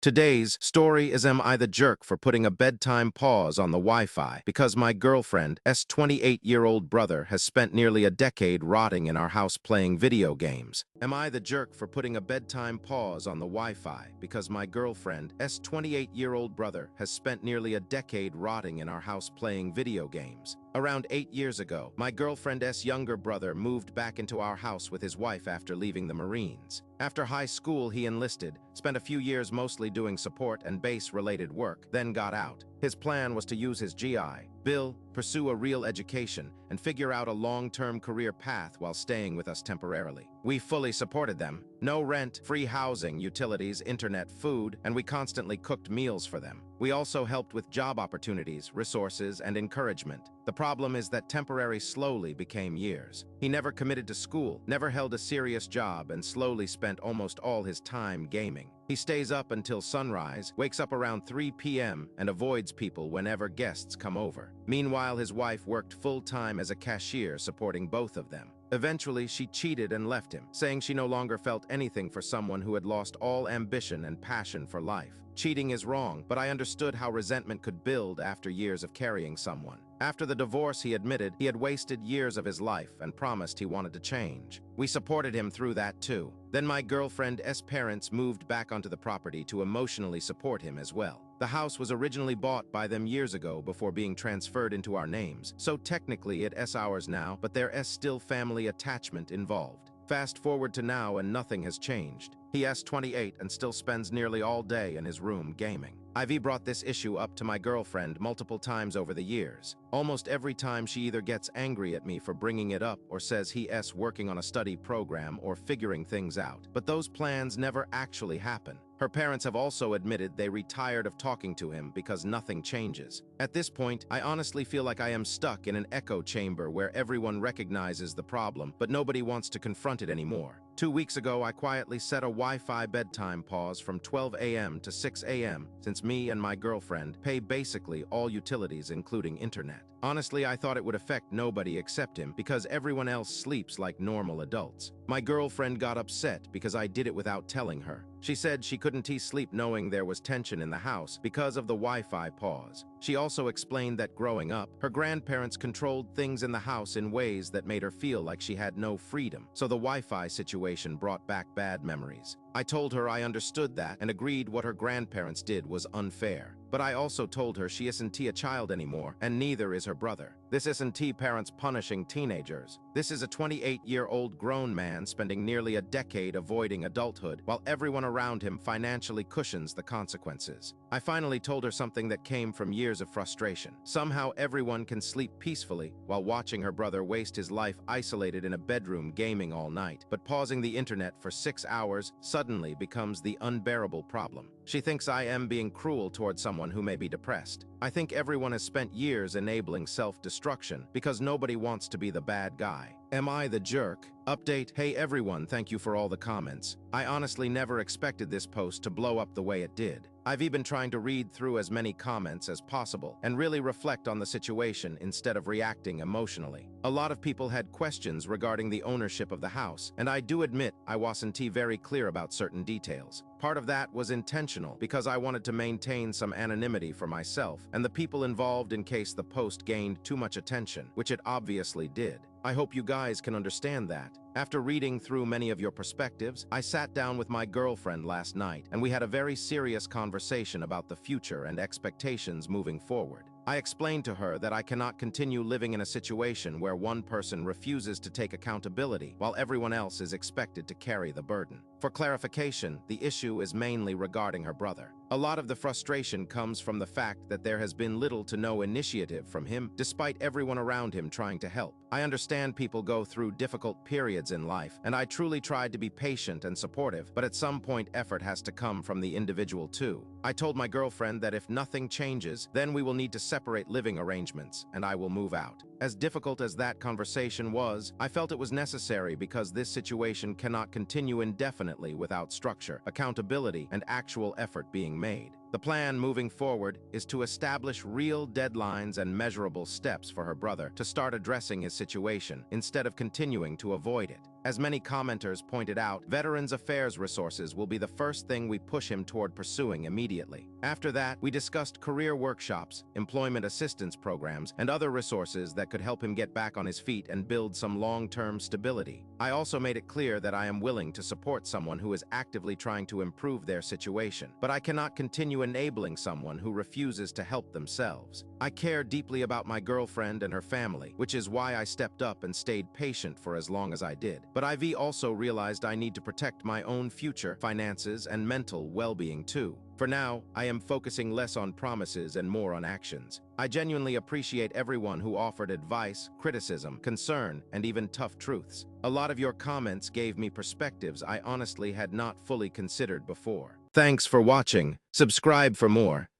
Today's story is Am I the Jerk for putting a bedtime pause on the Wi-Fi because my girlfriend's 28-year-old brother has spent nearly a decade rotting in our house playing video games? Am I the jerk for putting a bedtime pause on the Wi-Fi because my girlfriend's 28-year-old brother has spent nearly a decade rotting in our house playing video games? Around 8 years ago, my girlfriend's younger brother moved back into our house with his wife after leaving the Marines. After high school, he enlisted, spent a few years mostly doing support and base-related work, then got out. His plan was to use his GI Bill, pursue a real education, and figure out a long-term career path while staying with us temporarily. We fully supported them. No rent, free housing, utilities, internet, food, and we constantly cooked meals for them. We also helped with job opportunities, resources, and encouragement. The problem is that temporary slowly became years. He never committed to school, never held a serious job, and slowly spent almost all his time gaming. He stays up until sunrise, wakes up around 3 p.m., and avoids people whenever guests come over. Meanwhile, his wife worked full-time as a cashier supporting both of them. Eventually, she cheated and left him, saying she no longer felt anything for someone who had lost all ambition and passion for life. Cheating is wrong, but I understood how resentment could build after years of carrying someone. After the divorce, he admitted he had wasted years of his life and promised he wanted to change. We supported him through that too. Then my girlfriend's parents moved back onto the property to emotionally support him as well. The house was originally bought by them years ago before being transferred into our names, so technically it's ours now, but there's still family attachment involved. Fast forward to now and nothing has changed. He's 28 and still spends nearly all day in his room gaming. I've brought this issue up to my girlfriend multiple times over the years. Almost every time she either gets angry at me for bringing it up or says he's working on a study program or figuring things out. But those plans never actually happen. Her parents have also admitted they retired of talking to him because nothing changes. At this point, I honestly feel like I am stuck in an echo chamber where everyone recognizes the problem, but nobody wants to confront it anymore. 2 weeks ago, I quietly set a Wi-Fi bedtime pause from 12 a.m. to 6 a.m. since me and my girlfriend pay basically all utilities, including internet. Honestly, I thought it would affect nobody except him because everyone else sleeps like normal adults. My girlfriend got upset because I did it without telling her. She said she couldn't sleep knowing there was tension in the house because of the Wi-Fi pause. She also explained that growing up, her grandparents controlled things in the house in ways that made her feel like she had no freedom, so the Wi-Fi situation brought back bad memories. I told her I understood that and agreed what her grandparents did was unfair. But I also told her she isn't a child anymore, and neither is her brother. This isn't parents punishing teenagers. This is a 28-year-old grown man spending nearly a decade avoiding adulthood while everyone around him financially cushions the consequences. I finally told her something that came from years of frustration. Somehow everyone can sleep peacefully while watching her brother waste his life isolated in a bedroom gaming all night, but pausing the internet for 6 hours suddenly becomes the unbearable problem. She thinks I am being cruel towards someone who may be depressed. I think everyone has spent years enabling self-destruction because nobody wants to be the bad guy. Am I the jerk? Update: Hey everyone, thank you for all the comments. I honestly never expected this post to blow up the way it did. I've even trying to read through as many comments as possible and really reflect on the situation instead of reacting emotionally. A lot of people had questions regarding the ownership of the house, and I do admit I wasn't very clear about certain details. Part of that was intentional because I wanted to maintain some anonymity for myself and the people involved in case the post gained too much attention, which it obviously did. I hope you guys can understand that. After reading through many of your perspectives, I sat down with my girlfriend last night and we had a very serious conversation about the future and expectations moving forward. I explained to her that I cannot continue living in a situation where one person refuses to take accountability while everyone else is expected to carry the burden. For clarification, the issue is mainly regarding her brother. A lot of the frustration comes from the fact that there has been little to no initiative from him, despite everyone around him trying to help. I understand people go through difficult periods in life, and I truly tried to be patient and supportive, but at some point effort has to come from the individual too. I told my girlfriend that if nothing changes, then we will need to separate living arrangements, and I will move out. As difficult as that conversation was, I felt it was necessary because this situation cannot continue indefinitely without structure, accountability, and actual effort being made. The plan moving forward is to establish real deadlines and measurable steps for her brother to start addressing his situation instead of continuing to avoid it. As many commenters pointed out, Veterans Affairs resources will be the first thing we push him toward pursuing immediately. After that, we discussed career workshops, employment assistance programs, and other resources that could help him get back on his feet and build some long-term stability. I also made it clear that I am willing to support someone who is actively trying to improve their situation, but I cannot continue enabling someone who refuses to help themselves. I care deeply about my girlfriend and her family, which is why I stepped up and stayed patient for as long as I did. But IV also realized I need to protect my own future, finances, and mental well-being too. For now, I am focusing less on promises and more on actions. I genuinely appreciate everyone who offered advice, criticism, concern, and even tough truths. A lot of your comments gave me perspectives I honestly had not fully considered before. Thanks for watching. Subscribe for more.